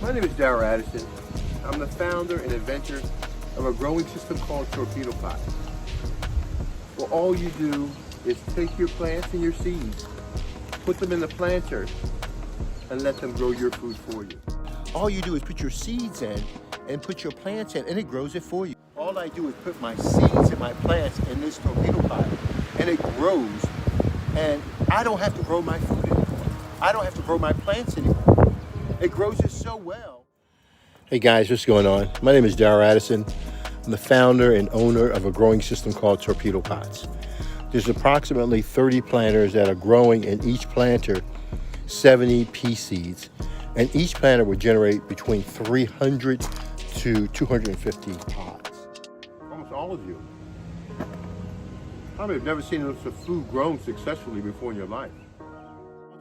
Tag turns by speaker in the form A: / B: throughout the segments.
A: My name is Darrell Addison. I'm the founder and inventor of a growing system called torpedo pot. Well, all you do is take your plants and your seeds, put them in the planter, and let them grow your food for you. All you do is put your seeds in and put your plants in, and it grows it for you. All I do is put my seeds and my plants in this torpedo pot, and it grows, and I don't have to grow my food anymore. I don't have to grow my plants anymore. It grows it so well. Hey guys, what's going on? My name is Darrell Addison. I'm the founder and owner of a growing system called Torpedo Pots. There's approximately 30 planters that are growing in each planter 70 pea seeds, and each planter will generate between 300 to 250 pods. Almost all of you probably have never seen a food grown successfully before in your life.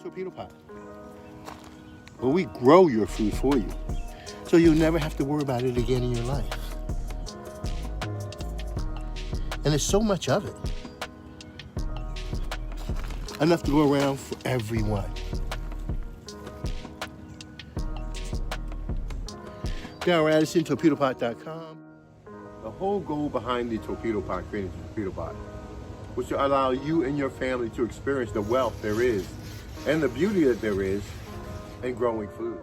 A: Torpedo pot. Well, we grow your food for you, so you'll never have to worry about it again in your life. And there's so much of it. Enough to go around for everyone. Darrell Addison, torpedopot.com. The whole goal behind the torpedo pot, creating the torpedo pot, was to allow you and your family to experience the wealth there is and the beauty that there is in growing food.